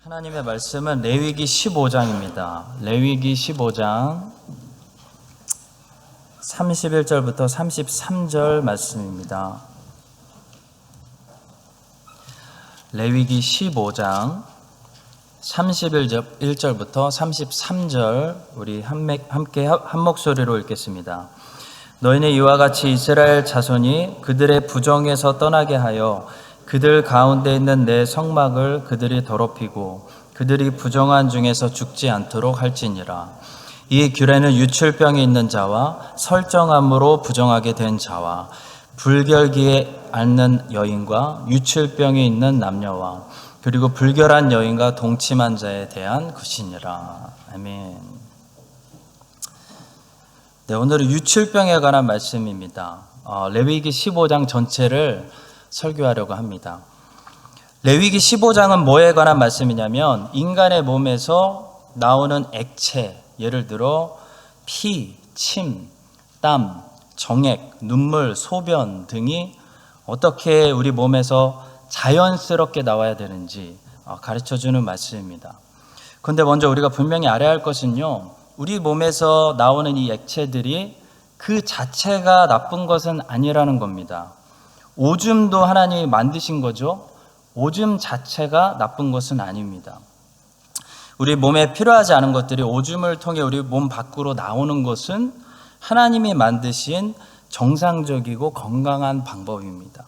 하나님의 말씀은 레위기 15장입니다. 레위기 15장 31절부터 33절 말씀입니다. 레위기 15장 31절부터 33절 우리 함께 한 목소리로 읽겠습니다. 너희는 이와 같이 이스라엘 자손이 그들의 부정에서 떠나게 하여 그들 가운데 있는 내 성막을 그들이 더럽히고 그들이 부정한 중에서 죽지 않도록 할지니라. 이 규례는 유출병이 있는 자와 설정함으로 부정하게 된 자와 불결기에 앓는 여인과 유출병이 있는 남녀와 그리고 불결한 여인과 동침한 자에 대한 것이니라. 아멘. 네, 오늘은 유출병에 관한 말씀입니다. 레위기 15장 전체를 설교하려고 합니다. 레위기 15장은 뭐에 관한 말씀이냐면 인간의 몸에서 나오는 액체, 예를 들어 피, 침, 땀, 정액, 눈물, 소변 등이 어떻게 우리 몸에서 자연스럽게 나와야 되는지 가르쳐주는 말씀입니다. 그런데 먼저 우리가 분명히 알아야 할 것은요, 우리 몸에서 나오는 이 액체들이 그 자체가 나쁜 것은 아니라는 겁니다. 오줌도 하나님이 만드신 거죠. 오줌 자체가 나쁜 것은 아닙니다. 우리 몸에 필요하지 않은 것들이 오줌을 통해 우리 몸 밖으로 나오는 것은 하나님이 만드신 정상적이고 건강한 방법입니다.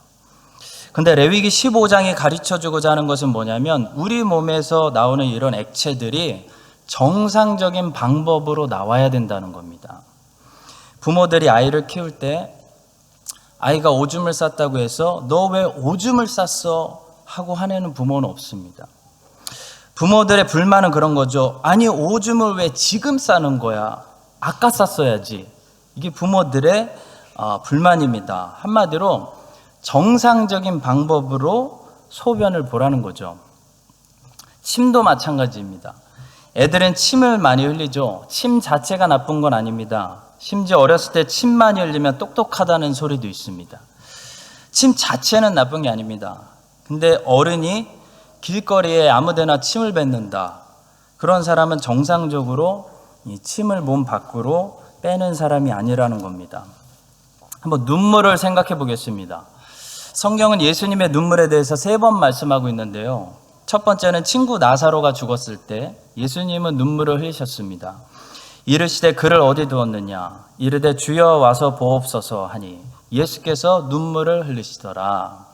그런데 레위기 15장이 가르쳐주고자 하는 것은 뭐냐면 우리 몸에서 나오는 이런 액체들이 정상적인 방법으로 나와야 된다는 겁니다. 부모들이 아이를 키울 때 아이가 오줌을 쌌다고 해서 너 왜 오줌을 쌌어? 하고 화내는 부모는 없습니다. 부모들의 불만은 그런 거죠. 아니 오줌을 왜 지금 싸는 거야? 아까 쌌어야지. 이게 부모들의 불만입니다. 한마디로 정상적인 방법으로 소변을 보라는 거죠. 침도 마찬가지입니다. 애들은 침을 많이 흘리죠. 침 자체가 나쁜 건 아닙니다. 심지어 어렸을 때 침 많이 흘리면 똑똑하다는 소리도 있습니다. 침 자체는 나쁜 게 아닙니다. 근데 어른이 길거리에 아무데나 침을 뱉는다. 그런 사람은 정상적으로 이 침을 몸 밖으로 빼는 사람이 아니라는 겁니다. 한번 눈물을 생각해 보겠습니다. 성경은 예수님의 눈물에 대해서 3번 말씀하고 있는데요. 첫 번째는 친구 나사로가 죽었을 때 예수님은 눈물을 흘리셨습니다. 이르시되 그를 어디 두었느냐? 이르되 주여 와서 보옵소서 하니 예수께서 눈물을 흘리시더라.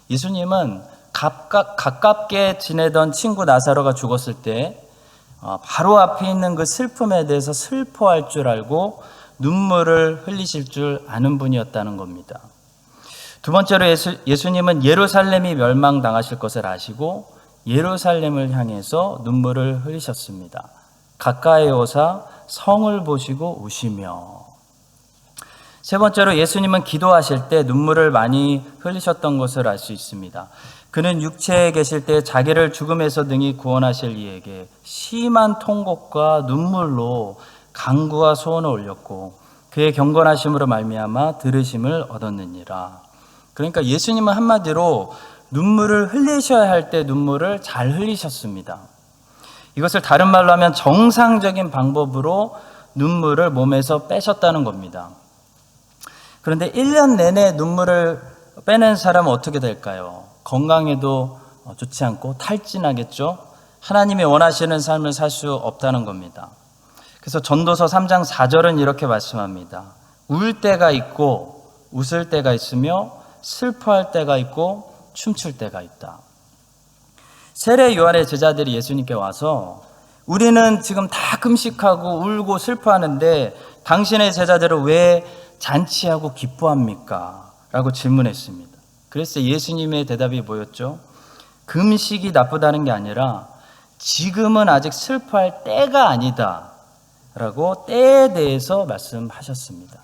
예수님은 가깝게 지내던 친구 나사로가 죽었을 때 바로 앞에 있는 그 슬픔에 대해서 슬퍼할 줄 알고 눈물을 흘리실 줄 아는 분이었다는 겁니다. 두 번째로 예수님은 예루살렘이 멸망당하실 것을 아시고 예루살렘을 향해서 눈물을 흘리셨습니다. 가까이 오사 성을 보시고 우시며. 세 번째로 예수님은 기도하실 때 눈물을 많이 흘리셨던 것을 알 수 있습니다. 그는 육체에 계실 때 자기를 죽음에서 능히 구원하실 이에게 심한 통곡과 눈물로 간구와 소원을 올렸고 그의 경건하심으로 말미암아 들으심을 얻었느니라. 그러니까 예수님은 한마디로 눈물을 흘리셔야 할 때 눈물을 잘 흘리셨습니다. 이것을 다른 말로 하면 정상적인 방법으로 눈물을 몸에서 빼셨다는 겁니다. 그런데 1년 내내 눈물을 빼는 사람은 어떻게 될까요? 건강에도 좋지 않고 탈진하겠죠? 하나님이 원하시는 삶을 살 수 없다는 겁니다. 그래서 전도서 3장 4절은 이렇게 말씀합니다. 울 때가 있고 웃을 때가 있으며 슬퍼할 때가 있고 춤출 때가 있다. 세례 요한의 제자들이 예수님께 와서 우리는 지금 다 금식하고 울고 슬퍼하는데 당신의 제자들은 왜 잔치하고 기뻐합니까? 라고 질문했습니다. 그래서 예수님의 대답이 뭐였죠? 금식이 나쁘다는 게 아니라 지금은 아직 슬퍼할 때가 아니다 라고 때에 대해서 말씀하셨습니다.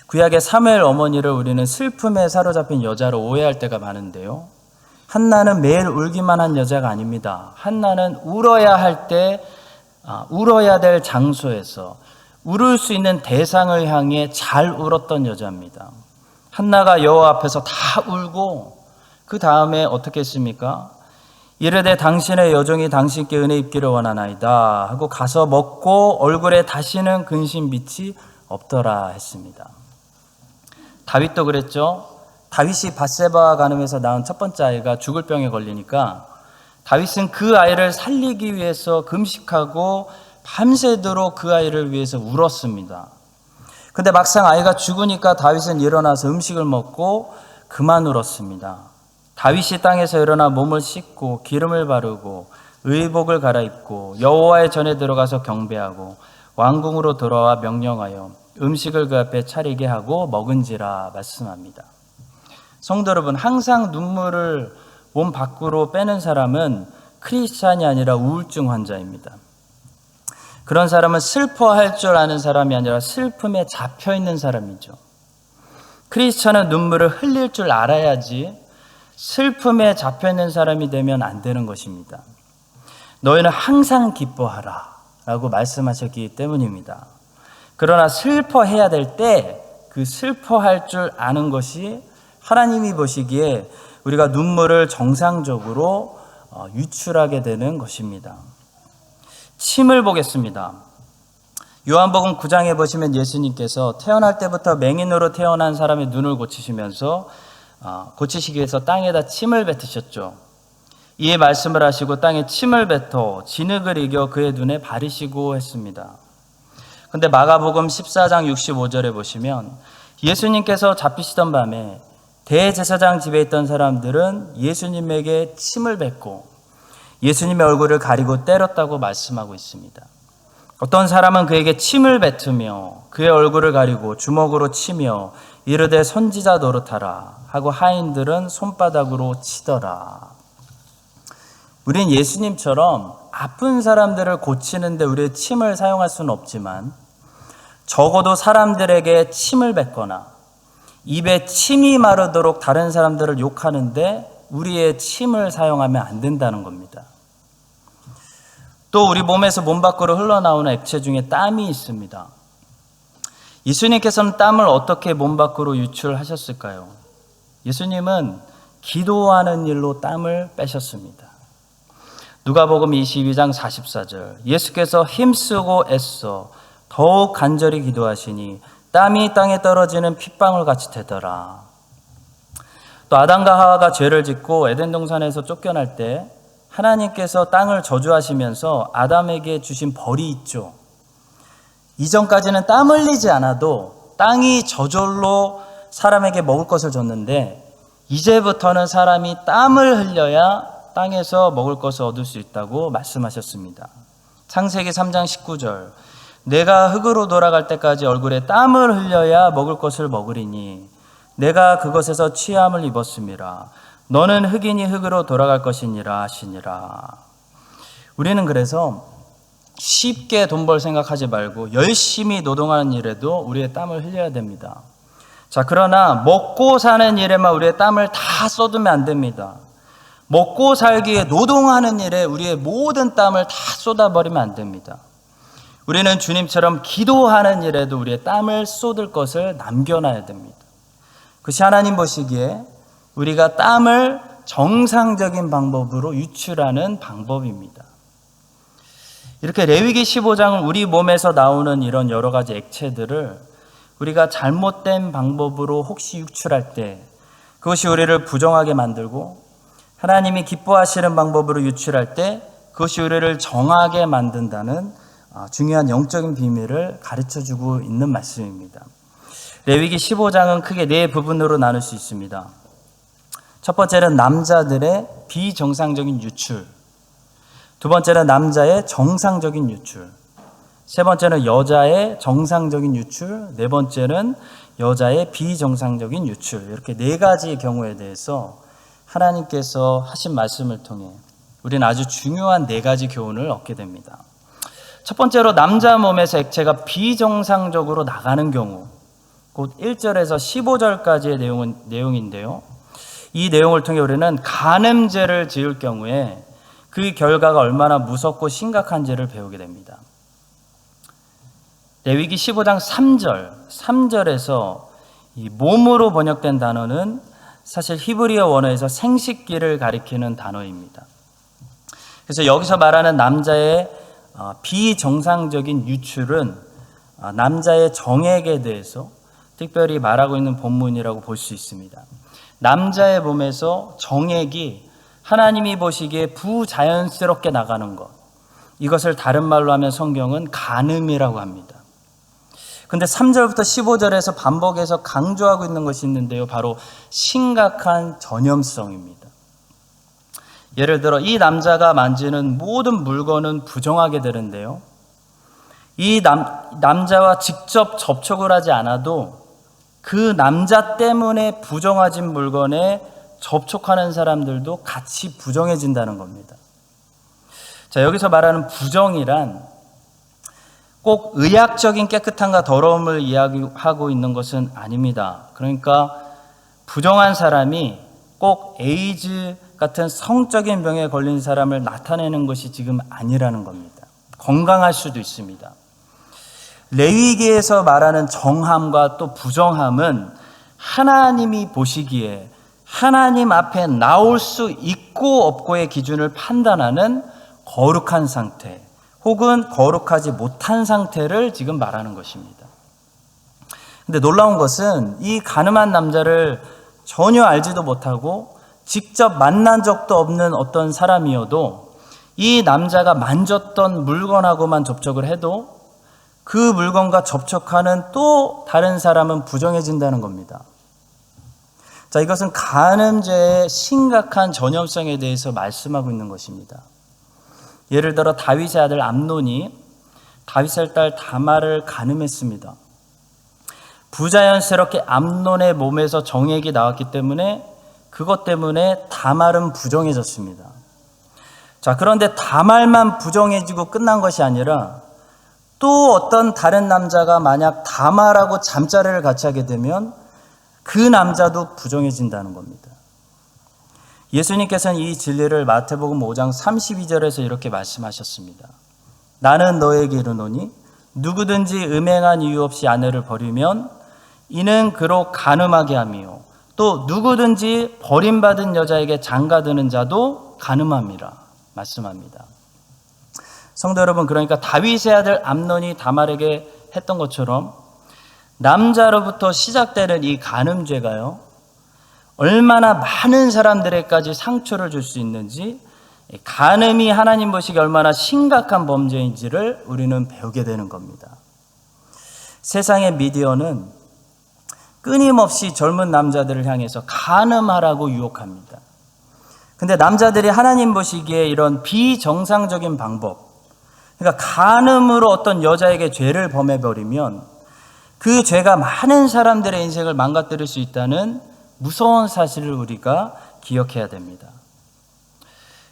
구약의 사무엘 어머니를 우리는 슬픔에 사로잡힌 여자로 오해할 때가 많은데요. 한나는 매일 울기만 한 여자가 아닙니다. 한나는 울어야 할 때, 울어야 될 장소에서 울을 수 있는 대상을 향해 잘 울었던 여자입니다. 한나가 여호와 앞에서 다 울고 그 다음에 어떻게 했습니까? 이르되 당신의 여종이 당신께 은혜 입기를 원하나이다 하고 가서 먹고 얼굴에 다시는 근심 빛이 없더라 했습니다. 다윗도 그랬죠. 다윗이 밧세바와 간음에서 낳은 첫 번째 아이가 죽을 병에 걸리니까 다윗은 그 아이를 살리기 위해서 금식하고 밤새도록 그 아이를 위해서 울었습니다. 근데 막상 아이가 죽으니까 다윗은 일어나서 음식을 먹고 그만 울었습니다. 다윗이 땅에서 일어나 몸을 씻고 기름을 바르고 의복을 갈아입고 여호와의 전에 들어가서 경배하고 왕궁으로 돌아와 명령하여 음식을 그 앞에 차리게 하고 먹은지라 말씀합니다. 성도 여러분, 항상 눈물을 몸 밖으로 빼는 사람은 크리스찬이 아니라 우울증 환자입니다. 그런 사람은 슬퍼할 줄 아는 사람이 아니라 슬픔에 잡혀있는 사람이죠. 크리스찬은 눈물을 흘릴 줄 알아야지 슬픔에 잡혀있는 사람이 되면 안 되는 것입니다. 너희는 항상 기뻐하라 라고 말씀하셨기 때문입니다. 그러나 슬퍼해야 될 때 그 슬퍼할 줄 아는 것이 하나님이 보시기에 우리가 눈물을 정상적으로 유출하게 되는 것입니다. 침을 보겠습니다. 요한복음 9장에 보시면 예수님께서 태어날 때부터 맹인으로 태어난 사람의 눈을 고치시기 위해서 땅에다 침을 뱉으셨죠. 이에 말씀을 하시고 땅에 침을 뱉어 진흙을 이겨 그의 눈에 바르시고 했습니다. 근데 마가복음 14장 65절에 보시면 예수님께서 잡히시던 밤에 대제사장 집에 있던 사람들은 예수님에게 침을 뱉고 예수님의 얼굴을 가리고 때렸다고 말씀하고 있습니다. 어떤 사람은 그에게 침을 뱉으며 그의 얼굴을 가리고 주먹으로 치며 이르되 선지자 노릇하라 하고 하인들은 손바닥으로 치더라. 우린 예수님처럼 아픈 사람들을 고치는데 우리의 침을 사용할 수는 없지만 적어도 사람들에게 침을 뱉거나 입에 침이 마르도록 다른 사람들을 욕하는데 우리의 침을 사용하면 안 된다는 겁니다. 또 우리 몸에서 몸 밖으로 흘러나오는 액체 중에 땀이 있습니다. 예수님께서는 땀을 어떻게 몸 밖으로 유출하셨을까요? 예수님은 기도하는 일로 땀을 빼셨습니다. 누가복음 22장 44절 예수께서 힘쓰고 애써 더욱 간절히 기도하시니 땀이 땅에 떨어지는 핏방울 같이 되더라. 또 아담과 하와가 죄를 짓고 에덴 동산에서 쫓겨날 때 하나님께서 땅을 저주하시면서 아담에게 주신 벌이 있죠. 이전까지는 땀 흘리지 않아도 땅이 저절로 사람에게 먹을 것을 줬는데 이제부터는 사람이 땀을 흘려야 땅에서 먹을 것을 얻을 수 있다고 말씀하셨습니다. 창세기 3장 19절 내가 흙으로 돌아갈 때까지 얼굴에 땀을 흘려야 먹을 것을 먹으리니 내가 그것에서 취함을 입었음이라. 너는 흙이니 흙으로 돌아갈 것이니라 하시니라. 우리는 그래서 쉽게 돈 벌 생각하지 말고 열심히 노동하는 일에도 우리의 땀을 흘려야 됩니다. 자, 그러나 먹고 사는 일에만 우리의 땀을 다 쏟으면 안 됩니다. 먹고 살기 위해 노동하는 일에 우리의 모든 땀을 다 쏟아버리면 안 됩니다. 우리는 주님처럼 기도하는 일에도 우리의 땀을 쏟을 것을 남겨놔야 됩니다. 그것이 하나님 보시기에 우리가 땀을 정상적인 방법으로 유출하는 방법입니다. 이렇게 레위기 15장은 우리 몸에서 나오는 이런 여러 가지 액체들을 우리가 잘못된 방법으로 혹시 유출할 때 그것이 우리를 부정하게 만들고 하나님이 기뻐하시는 방법으로 유출할 때 그것이 우리를 정하게 만든다는 중요한 영적인 비밀을 가르쳐주고 있는 말씀입니다. 레위기 15장은 크게 네 부분으로 나눌 수 있습니다. 첫 번째는 남자들의 비정상적인 유출, 두 번째는 남자의 정상적인 유출, 세 번째는 여자의 정상적인 유출, 네 번째는 여자의 비정상적인 유출. 이렇게 네 가지 경우에 대해서 하나님께서 하신 말씀을 통해 우리는 아주 중요한 네 가지 교훈을 얻게 됩니다. 첫 번째로 남자 몸에서 액체가 비정상적으로 나가는 경우, 곧 1절에서 15절까지의 내용인데요. 이 내용을 통해 우리는 간음죄를 지을 경우에 그 결과가 얼마나 무섭고 심각한지를 배우게 됩니다. 레위기 15장 3절에서 이 몸으로 번역된 단어는 사실 히브리어 원어에서 생식기를 가리키는 단어입니다. 그래서 여기서 말하는 남자의 비정상적인 유출은 남자의 정액에 대해서 특별히 말하고 있는 본문이라고 볼 수 있습니다. 남자의 몸에서 정액이 하나님이 보시기에 부자연스럽게 나가는 것, 이것을 다른 말로 하면 성경은 간음이라고 합니다. 근데 3절부터 15절에서 반복해서 강조하고 있는 것이 있는데요. 바로 심각한 전염성입니다. 예를 들어 이 남자가 만지는 모든 물건은 부정하게 되는데요. 이 남자와 직접 접촉을 하지 않아도 그 남자 때문에 부정해진 물건에 접촉하는 사람들도 같이 부정해진다는 겁니다. 자, 여기서 말하는 부정이란 꼭 의학적인 깨끗함과 더러움을 이야기하고 있는 것은 아닙니다. 그러니까 부정한 사람이 꼭 에이즈 같은 성적인 병에 걸린 사람을 나타내는 것이 지금 아니라는 겁니다. 건강할 수도 있습니다. 레위기에서 말하는 정함과 또 부정함은 하나님이 보시기에 하나님 앞에 나올 수 있고 없고의 기준을 판단하는 거룩한 상태 혹은 거룩하지 못한 상태를 지금 말하는 것입니다. 근데 놀라운 것은 이 간음한 남자를 전혀 알지도 못하고 직접 만난 적도 없는 어떤 사람이어도 이 남자가 만졌던 물건하고만 접촉을 해도 그 물건과 접촉하는 또 다른 사람은 부정해진다는 겁니다. 자, 이것은 간음죄의 심각한 전염성에 대해서 말씀하고 있는 것입니다. 예를 들어 다윗의 아들 암논이 다윗의 딸 다말을 간음했습니다. 부자연스럽게 암논의 몸에서 정액이 나왔기 때문에 그것 때문에 다말은 부정해졌습니다. 자, 그런데 다말만 부정해지고 끝난 것이 아니라 또 어떤 다른 남자가 만약 다말하고 잠자리를 같이 하게 되면 그 남자도 부정해진다는 겁니다. 예수님께서는 이 진리를 마태복음 5장 32절에서 이렇게 말씀하셨습니다. 나는 너에게 이르노니 누구든지 음행한 이유 없이 아내를 버리면 이는 그로 간음하게 하며 또 누구든지 버림받은 여자에게 장가드는 자도 간음함이라 말씀합니다. 성도 여러분, 그러니까 다윗의 아들 암논이 다말에게 했던 것처럼 남자로부터 시작되는 이 간음죄가요, 얼마나 많은 사람들에게까지 상처를 줄 수 있는지, 간음이 하나님 보시기에 얼마나 심각한 범죄인지를 우리는 배우게 되는 겁니다. 세상의 미디어는 끊임없이 젊은 남자들을 향해서 간음하라고 유혹합니다. 근데 남자들이 하나님 보시기에 이런 비정상적인 방법, 그러니까 간음으로 어떤 여자에게 죄를 범해버리면 그 죄가 많은 사람들의 인생을 망가뜨릴 수 있다는 무서운 사실을 우리가 기억해야 됩니다.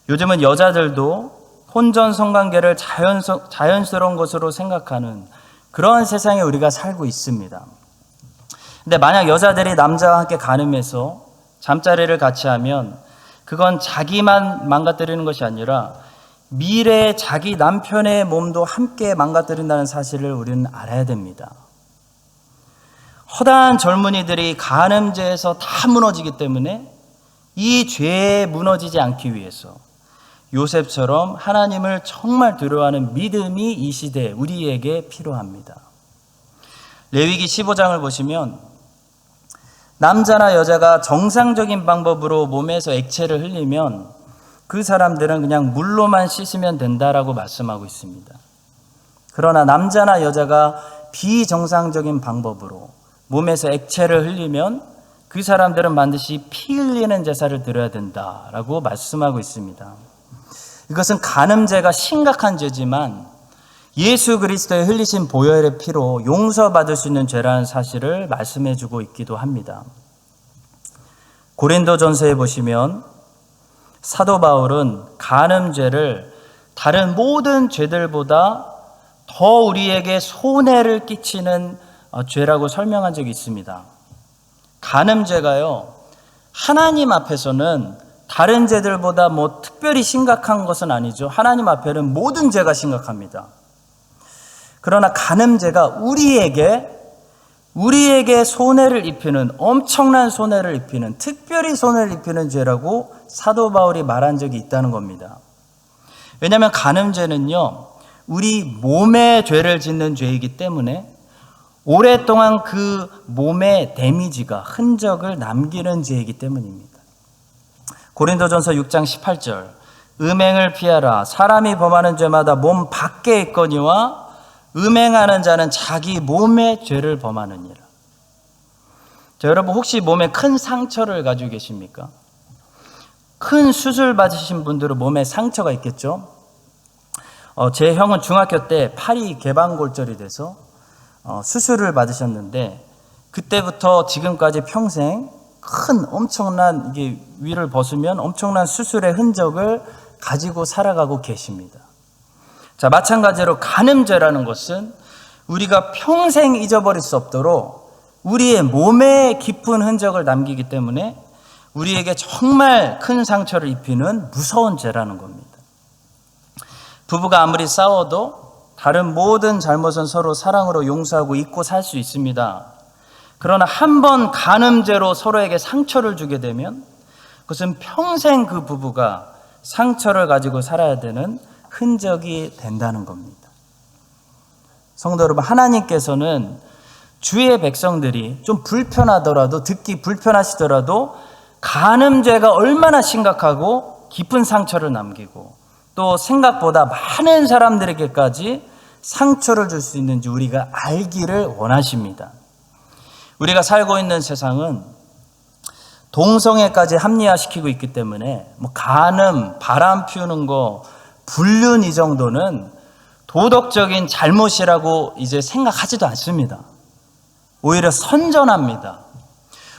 요즘은 여자들도 혼전 성관계를 자연스러운 것으로 생각하는 그런 세상에 우리가 살고 있습니다. 근데 만약 여자들이 남자와 함께 간음해서 잠자리를 같이 하면 그건 자기만 망가뜨리는 것이 아니라 미래의 자기 남편의 몸도 함께 망가뜨린다는 사실을 우리는 알아야 됩니다. 허다한 젊은이들이 간음죄에서 다 무너지기 때문에 이 죄에 무너지지 않기 위해서 요셉처럼 하나님을 정말 두려워하는 믿음이 이 시대에 우리에게 필요합니다. 레위기 15장을 보시면 남자나 여자가 정상적인 방법으로 몸에서 액체를 흘리면 그 사람들은 그냥 물로만 씻으면 된다라고 말씀하고 있습니다. 그러나 남자나 여자가 비정상적인 방법으로 몸에서 액체를 흘리면 그 사람들은 반드시 피 흘리는 제사를 드려야 된다라고 말씀하고 있습니다. 이것은 간음죄가 심각한 죄지만 예수 그리스도의 흘리신 보혈의 피로 용서받을 수 있는 죄라는 사실을 말씀해주고 있기도 합니다. 고린도전서에 보시면 사도 바울은 간음죄를 다른 모든 죄들보다 더 우리에게 손해를 끼치는 죄라고 설명한 적이 있습니다. 간음죄가요, 하나님 앞에서는 다른 죄들보다 특별히 심각한 것은 아니죠. 하나님 앞에는 모든 죄가 심각합니다. 그러나 간음죄가 우리에게 손해를 입히는, 엄청난 손해를 입히는, 특별히 손해를 입히는 죄라고 사도 바울이 말한 적이 있다는 겁니다. 왜냐하면 간음죄는요, 우리 몸에 죄를 짓는 죄이기 때문에 오랫동안 그 몸의 데미지가, 흔적을 남기는 죄이기 때문입니다. 고린도전서 6장 18절, 음행을 피하라. 사람이 범하는 죄마다 몸 밖에 있거니와 음행하는 자는 자기 몸의 죄를 범하느니라. 자, 여러분 혹시 몸에 큰 상처를 가지고 계십니까? 큰 수술 받으신 분들은 몸에 상처가 있겠죠. 제 형은 중학교 때 팔이 개방골절이 돼서 수술을 받으셨는데, 그때부터 지금까지 평생 큰 엄청난, 이게 위를 벗으면 엄청난 수술의 흔적을 가지고 살아가고 계십니다. 자, 마찬가지로 간음죄라는 것은 우리가 평생 잊어버릴 수 없도록 우리의 몸에 깊은 흔적을 남기기 때문에 우리에게 정말 큰 상처를 입히는 무서운 죄라는 겁니다. 부부가 아무리 싸워도 다른 모든 잘못은 서로 사랑으로 용서하고 잊고 살 수 있습니다. 그러나 한 번 간음죄로 서로에게 상처를 주게 되면 그것은 평생 그 부부가 상처를 가지고 살아야 되는 흔적이 된다는 겁니다. 성도 여러분, 하나님께서는 주의 백성들이 좀 불편하더라도, 듣기 불편하시더라도 간음죄가 얼마나 심각하고 깊은 상처를 남기고 또 생각보다 많은 사람들에게까지 상처를 줄 수 있는지 우리가 알기를 원하십니다. 우리가 살고 있는 세상은 동성애까지 합리화시키고 있기 때문에 간음, 바람 피우는 거, 불륜 이 정도는 도덕적인 잘못이라고 이제 생각하지도 않습니다. 오히려 선전합니다.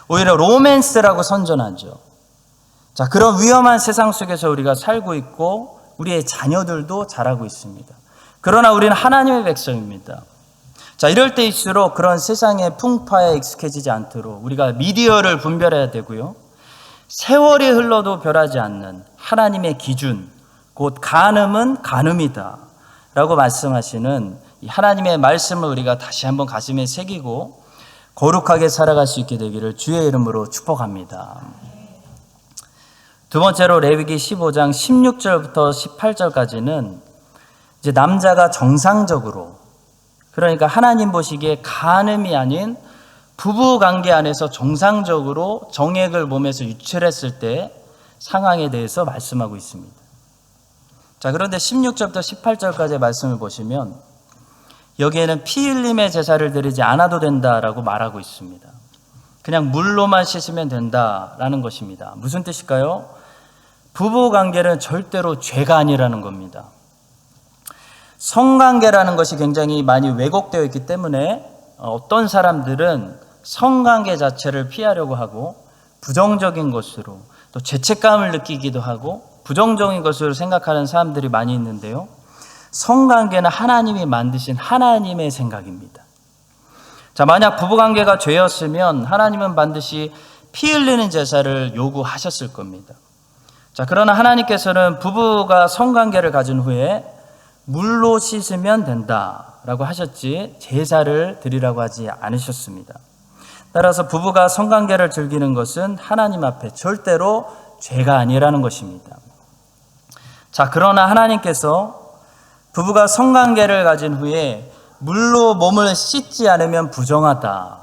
오히려 로맨스라고 선전하죠. 자, 그런 위험한 세상 속에서 우리가 살고 있고 우리의 자녀들도 자라고 있습니다. 그러나 우리는 하나님의 백성입니다. 자, 이럴 때일수록 그런 세상의 풍파에 익숙해지지 않도록 우리가 미디어를 분별해야 되고요. 세월이 흘러도 변하지 않는 하나님의 기준, 곧 간음은 간음이다 라고 말씀하시는 이 하나님의 말씀을 우리가 다시 한번 가슴에 새기고 거룩하게 살아갈 수 있게 되기를 주의 이름으로 축복합니다. 두 번째로 레위기 15장 16절부터 18절까지는 이제 남자가 정상적으로, 그러니까 하나님 보시기에 간음이 아닌 부부 관계 안에서 정상적으로 정액을 몸에서 유출했을 때 상황에 대해서 말씀하고 있습니다. 자, 그런데 16절부터 18절까지의 말씀을 보시면 여기에는 피 흘림의 제사를 드리지 않아도 된다라고 말하고 있습니다. 그냥 물로만 씻으면 된다라는 것입니다. 무슨 뜻일까요? 부부 관계는 절대로 죄가 아니라는 겁니다. 성관계라는 것이 굉장히 많이 왜곡되어 있기 때문에 어떤 사람들은 성관계 자체를 피하려고 하고 부정적인 것으로 또 죄책감을 느끼기도 하고 부정적인 것으로 생각하는 사람들이 많이 있는데요. 성관계는 하나님이 만드신 하나님의 생각입니다. 자, 만약 부부관계가 죄였으면 하나님은 반드시 피 흘리는 제사를 요구하셨을 겁니다. 자, 그러나 하나님께서는 부부가 성관계를 가진 후에 물로 씻으면 된다라고 하셨지 제사를 드리라고 하지 않으셨습니다. 따라서 부부가 성관계를 즐기는 것은 하나님 앞에 절대로 죄가 아니라는 것입니다. 자, 그러나 하나님께서 부부가 성관계를 가진 후에 물로 몸을 씻지 않으면 부정하다라고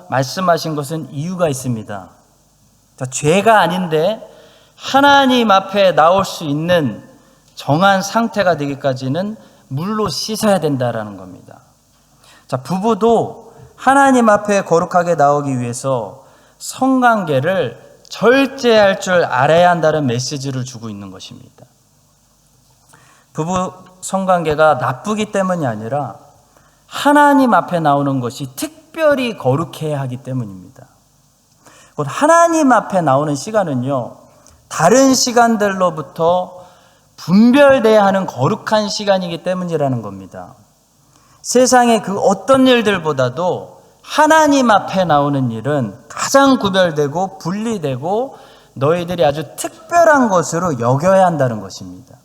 말씀하신 것은 이유가 있습니다. 자, 죄가 아닌데 하나님 앞에 나올 수 있는 정한 상태가 되기까지는 물로 씻어야 된다라는 겁니다. 자, 부부도 하나님 앞에 거룩하게 나오기 위해서 성관계를 절제할 줄 알아야 한다는 메시지를 주고 있는 것입니다. 부부 성관계가 나쁘기 때문이 아니라 하나님 앞에 나오는 것이 특별히 거룩해야 하기 때문입니다. 곧 하나님 앞에 나오는 시간은요, 다른 시간들로부터 분별돼야 하는 거룩한 시간이기 때문이라는 겁니다. 세상의 그 어떤 일들보다도 하나님 앞에 나오는 일은 가장 구별되고 분리되고 너희들이 아주 특별한 것으로 여겨야 한다는 것입니다.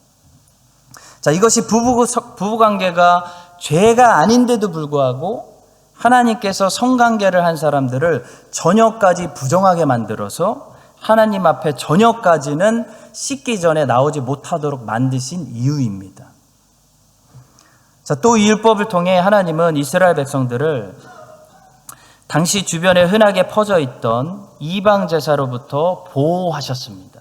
자, 이것이 부부관계가 죄가 아닌데도 불구하고 하나님께서 성관계를 한 사람들을 저녁까지 부정하게 만들어서 하나님 앞에 저녁까지는 씻기 전에 나오지 못하도록 만드신 이유입니다. 자, 또 이 율법을 통해 하나님은 이스라엘 백성들을 당시 주변에 흔하게 퍼져 있던 이방 제사로부터 보호하셨습니다.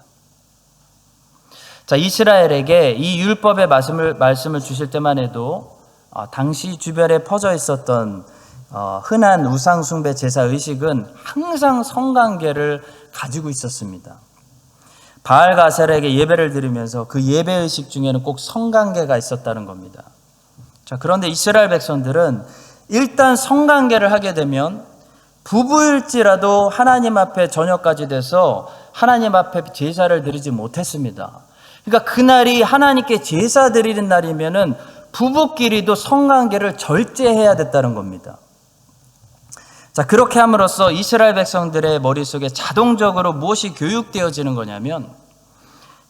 자, 이스라엘에게 이 율법의 말씀을 주실 때만 해도 당시 주변에 퍼져 있었던 흔한 우상 숭배 제사 의식은 항상 성관계를 가지고 있었습니다. 바알 가셀에게 예배를 드리면서 그 예배 의식 중에는 꼭 성관계가 있었다는 겁니다. 자, 그런데 이스라엘 백성들은 일단 성관계를 하게 되면 부부일지라도 하나님 앞에 저녁까지 돼서 하나님 앞에 제사를 드리지 못했습니다. 그러니까 그날이 하나님께 제사 드리는 날이면은 부부끼리도 성관계를 절제해야 됐다는 겁니다. 자, 그렇게 함으로써 이스라엘 백성들의 머릿속에 자동적으로 무엇이 교육되어지는 거냐면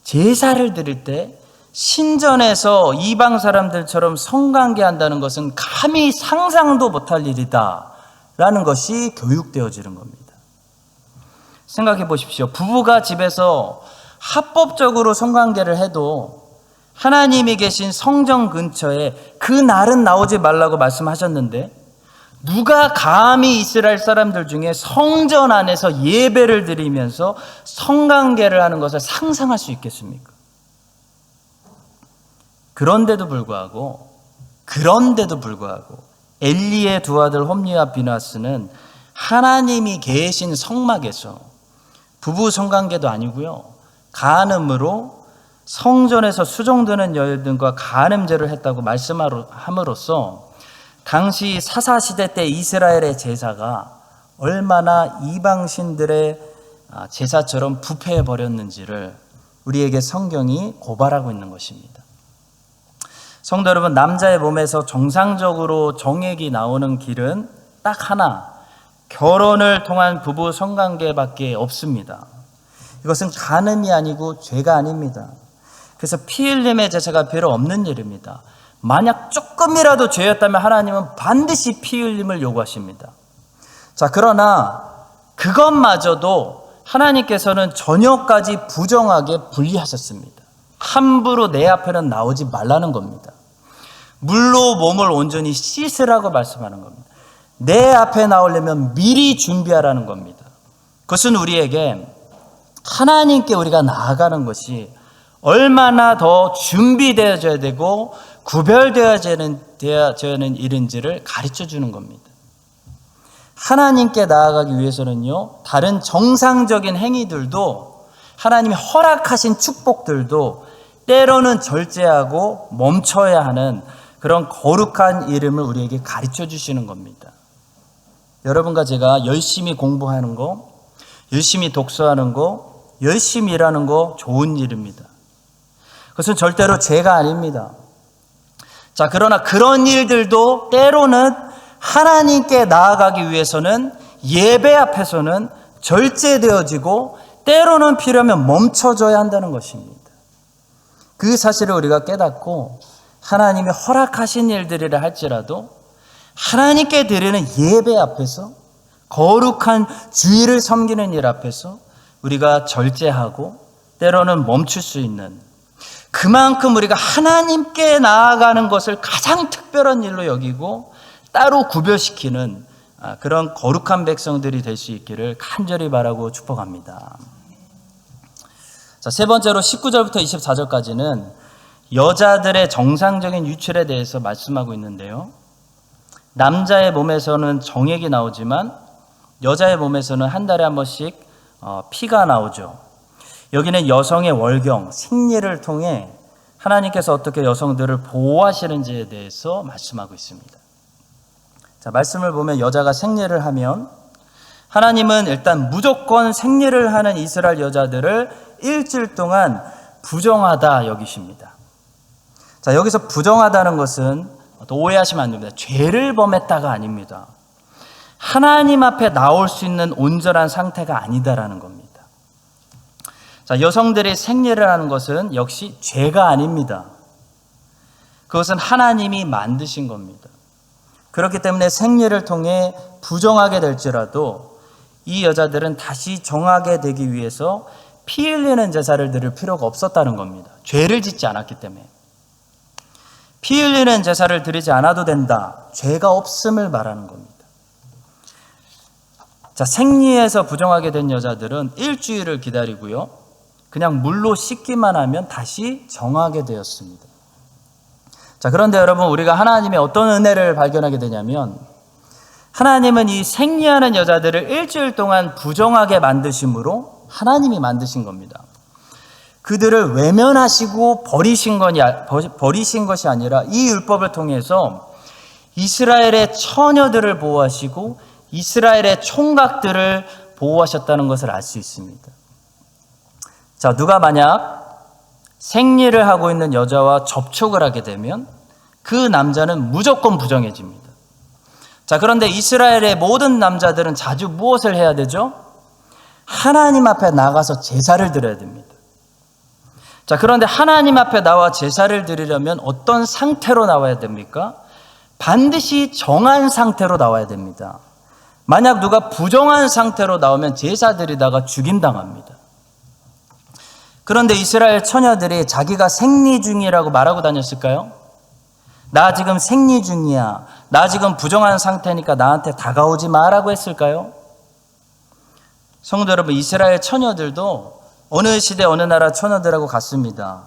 제사를 드릴 때 신전에서 이방 사람들처럼 성관계한다는 것은 감히 상상도 못할 일이다 라는 것이 교육되어지는 겁니다. 생각해 보십시오. 부부가 집에서 합법적으로 성관계를 해도 하나님이 계신 성전 근처에 그 날은 나오지 말라고 말씀하셨는데 누가 감히 이스라엘 사람들 중에 성전 안에서 예배를 드리면서 성관계를 하는 것을 상상할 수 있겠습니까? 그런데도 불구하고 엘리의 두 아들 홈리와 비나스는 하나님이 계신 성막에서 부부 성관계도 아니고요, 간음으로 성전에서 수종드는 여인들과 간음죄를 했다고 말씀함으로써 당시 사사시대 때 이스라엘의 제사가 얼마나 이방신들의 제사처럼 부패해버렸는지를 우리에게 성경이 고발하고 있는 것입니다. 성도 여러분, 남자의 몸에서 정상적으로 정액이 나오는 길은 딱 하나, 결혼을 통한 부부 성관계밖에 없습니다. 이것은 간음이 아니고 죄가 아닙니다. 그래서 피 흘림의 제사가 별로 없는 일입니다. 만약 조금이라도 죄였다면 하나님은 반드시 피 흘림을 요구하십니다. 자, 그러나 그것마저도 하나님께서는 저녁까지 부정하게 분리하셨습니다. 함부로 내 앞에는 나오지 말라는 겁니다. 물로 몸을 온전히 씻으라고 말씀하는 겁니다. 내 앞에 나오려면 미리 준비하라는 겁니다. 그것은 우리에게 하나님께 우리가 나아가는 것이 얼마나 더 준비되어져야 되고 구별되어져야 하는 일인지를 가르쳐 주는 겁니다. 하나님께 나아가기 위해서는요, 다른 정상적인 행위들도, 하나님이 허락하신 축복들도 때로는 절제하고 멈춰야 하는 그런 거룩한 이름을 우리에게 가르쳐 주시는 겁니다. 여러분과 제가 열심히 공부하는 거, 열심히 독서하는 거, 열심히 일하는 거 좋은 일입니다. 그것은 절대로 죄가 아닙니다. 자, 그러나 그런 일들도 때로는 하나님께 나아가기 위해서는 예배 앞에서는 절제되어지고 때로는 필요하면 멈춰줘야 한다는 것입니다. 그 사실을 우리가 깨닫고 하나님이 허락하신 일들이라 할지라도 하나님께 드리는 예배 앞에서, 거룩한 주일을 섬기는 일 앞에서 우리가 절제하고 때로는 멈출 수 있는, 그만큼 우리가 하나님께 나아가는 것을 가장 특별한 일로 여기고 따로 구별시키는 그런 거룩한 백성들이 될 수 있기를 간절히 바라고 축복합니다. 자, 세 번째로 19절부터 24절까지는 여자들의 정상적인 유출에 대해서 말씀하고 있는데요, 남자의 몸에서는 정액이 나오지만 여자의 몸에서는 한 달에 한 번씩 피가 나오죠. 여기는 여성의 월경, 생리를 통해 하나님께서 어떻게 여성들을 보호하시는지에 대해서 말씀하고 있습니다. 자, 말씀을 보면 여자가 생리를 하면 하나님은 일단 무조건 생리를 하는 이스라엘 여자들을 일주일 동안 부정하다 여기십니다. 자, 여기서 부정하다는 것은 또 오해하시면 안 됩니다. 죄를 범했다가 아닙니다. 하나님 앞에 나올 수 있는 온전한 상태가 아니다라는 겁니다. 자, 여성들이 생리를 하는 것은 역시 죄가 아닙니다. 그것은 하나님이 만드신 겁니다. 그렇기 때문에 생리를 통해 부정하게 될지라도 이 여자들은 다시 정하게 되기 위해서 피 흘리는 제사를 드릴 필요가 없었다는 겁니다. 죄를 짓지 않았기 때문에. 피 흘리는 제사를 드리지 않아도 된다. 죄가 없음을 말하는 겁니다. 자, 생리에서 부정하게 된 여자들은 일주일을 기다리고요. 그냥 물로 씻기만 하면 다시 정하게 되었습니다. 자, 그런데 여러분, 우리가 하나님의 어떤 은혜를 발견하게 되냐면, 하나님은 이 생리하는 여자들을 일주일 동안 부정하게 만드심으로 하나님이 만드신 겁니다. 그들을 외면하시고 버리신 것이 아니라 이 율법을 통해서 이스라엘의 처녀들을 보호하시고 이스라엘의 총각들을 보호하셨다는 것을 알 수 있습니다. 자, 누가 만약 생리를 하고 있는 여자와 접촉을 하게 되면 그 남자는 무조건 부정해집니다. 자, 그런데 이스라엘의 모든 남자들은 자주 무엇을 해야 되죠? 하나님 앞에 나가서 제사를 드려야 됩니다. 자, 그런데 하나님 앞에 나와 제사를 드리려면 어떤 상태로 나와야 됩니까? 반드시 정한 상태로 나와야 됩니다. 만약 누가 부정한 상태로 나오면 제사 드리다가 죽임당합니다. 그런데 이스라엘 처녀들이 자기가 생리 중이라고 말하고 다녔을까요? 나 지금 생리 중이야. 나 지금 부정한 상태니까 나한테 다가오지 마라고 했을까요? 성도 여러분, 이스라엘 처녀들도 어느 시대 어느 나라 처녀들하고 같습니다.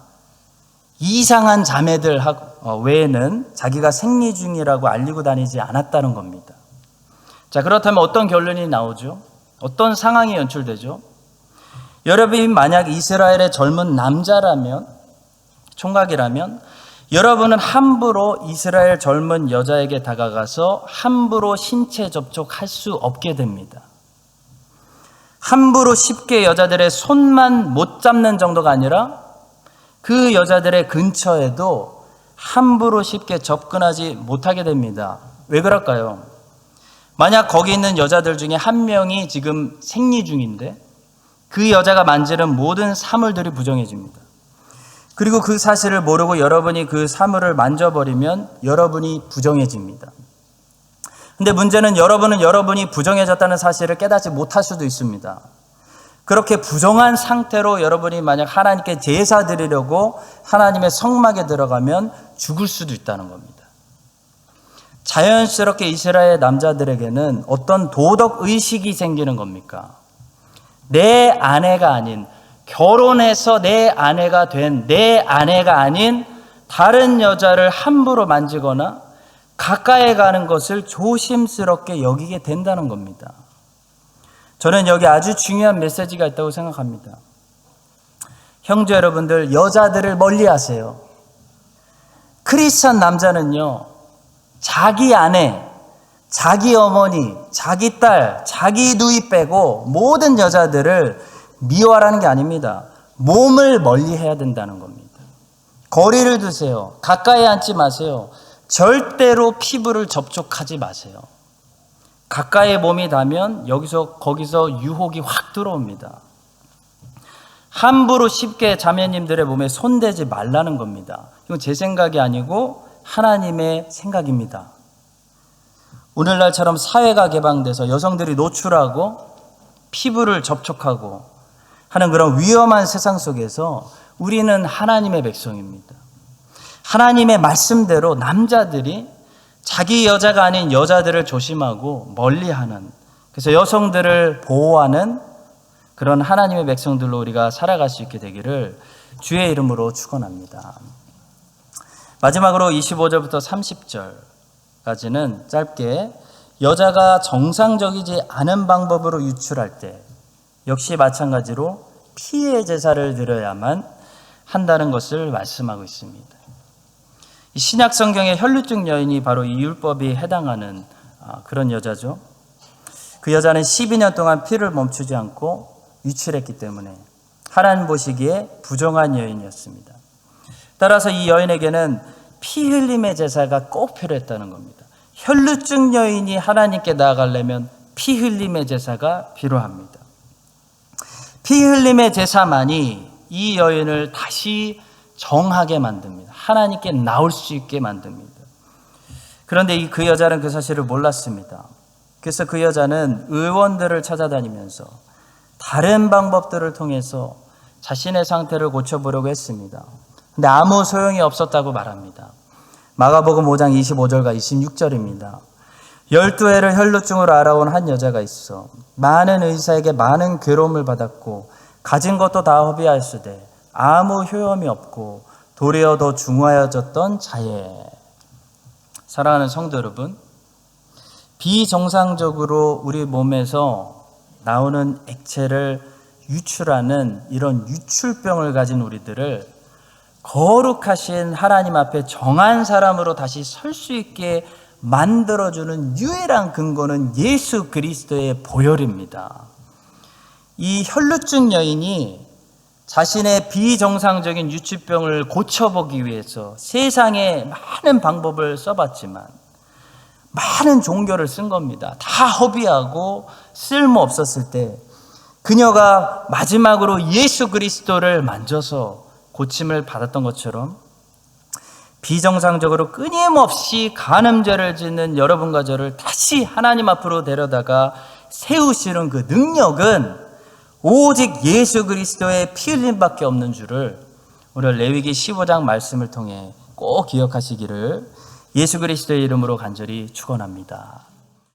이상한 자매들 외에는 자기가 생리 중이라고 알리고 다니지 않았다는 겁니다. 자, 그렇다면 어떤 결론이 나오죠? 어떤 상황이 연출되죠? 여러분이 만약 이스라엘의 젊은 남자라면, 총각이라면 여러분은 함부로 이스라엘 젊은 여자에게 다가가서 함부로 신체 접촉할 수 없게 됩니다. 함부로 쉽게 여자들의 손만 못 잡는 정도가 아니라 그 여자들의 근처에도 함부로 쉽게 접근하지 못하게 됩니다. 왜 그럴까요? 만약 거기 있는 여자들 중에 한 명이 지금 생리 중인데 그 여자가 만지는 모든 사물들이 부정해집니다. 그리고 그 사실을 모르고 여러분이 그 사물을 만져버리면 여러분이 부정해집니다. 근데 문제는 여러분이 부정해졌다는 사실을 깨닫지 못할 수도 있습니다. 그렇게 부정한 상태로 여러분이 만약 하나님께 제사 드리려고 하나님의 성막에 들어가면 죽을 수도 있다는 겁니다. 자연스럽게 이스라엘 남자들에게는 어떤 도덕 의식이 생기는 겁니까? 내 아내가 아닌, 결혼해서 내 아내가 된 내 아내가 아닌 다른 여자를 함부로 만지거나 가까이 가는 것을 조심스럽게 여기게 된다는 겁니다. 저는 여기 아주 중요한 메시지가 있다고 생각합니다. 형제 여러분들, 여자들을 멀리하세요. 크리스찬 남자는요, 자기 아내, 자기 어머니, 자기 딸, 자기 누이 빼고 모든 여자들을 미워하라는 게 아닙니다. 몸을 멀리해야 된다는 겁니다. 거리를 두세요. 가까이 앉지 마세요. 절대로 피부를 접촉하지 마세요. 가까이 몸이 닿으면 거기서 유혹이 확 들어옵니다. 함부로 쉽게 자매님들의 몸에 손대지 말라는 겁니다. 이건 제 생각이 아니고 하나님의 생각입니다. 오늘날처럼 사회가 개방돼서 여성들이 노출하고 피부를 접촉하고 하는 그런 위험한 세상 속에서 우리는 하나님의 백성입니다. 하나님의 말씀대로 남자들이 자기 여자가 아닌 여자들을 조심하고 멀리하는, 그래서 여성들을 보호하는 그런 하나님의 백성들로 우리가 살아갈 수 있게 되기를 주의 이름으로 축원합니다. 마지막으로 25절부터 30절까지는 짧게 여자가 정상적이지 않은 방법으로 유출할 때 역시 마찬가지로 피의 제사를 드려야만 한다는 것을 말씀하고 있습니다. 신약 성경의 혈루증 여인이 바로 이 율법이 해당하는 그런 여자죠. 그 여자는 12년 동안 피를 멈추지 않고 유출했기 때문에 하나님 보시기에 부정한 여인이었습니다. 따라서 이 여인에게는 피 흘림의 제사가 꼭 필요했다는 겁니다. 혈루증 여인이 하나님께 나아가려면 피 흘림의 제사가 필요합니다. 피 흘림의 제사만이 이 여인을 다시 정하게 만듭니다. 하나님께 나올 수 있게 만듭니다. 그런데 그 여자는 그 사실을 몰랐습니다. 그래서 그 여자는 의원들을 찾아다니면서 다른 방법들을 통해서 자신의 상태를 고쳐보려고 했습니다. 근데 아무 소용이 없었다고 말합니다. 마가복음 5장 25절과 26절입니다. 12해를 혈루증으로 알아온 한 여자가 있어 많은 의사에게 많은 괴로움을 받았고 가진 것도 다 허비하였으되 아무 효험이 없고 도리어 더 중하여졌던 자예. 사랑하는 성도 여러분, 비정상적으로 우리 몸에서 나오는 액체를 유출하는 이런 유출병을 가진 우리들을 거룩하신 하나님 앞에 정한 사람으로 다시 설 수 있게 만들어주는 유일한 근거는 예수 그리스도의 보혈입니다. 이 혈루증 여인이 자신의 비정상적인 유출병을 고쳐보기 위해서 세상에 많은 방법을 써봤지만 많은 종교를 쓴 겁니다. 다 허비하고 쓸모없었을 때 그녀가 마지막으로 예수 그리스도를 만져서 고침을 받았던 것처럼 비정상적으로 끊임없이 간음죄를 짓는 여러분과 저를 다시 하나님 앞으로 데려다가 세우시는 그 능력은 오직 예수 그리스도의 피 흘림밖에 없는 줄을 오늘 레위기 15장 말씀을 통해 꼭 기억하시기를 예수 그리스도의 이름으로 간절히 축원합니다.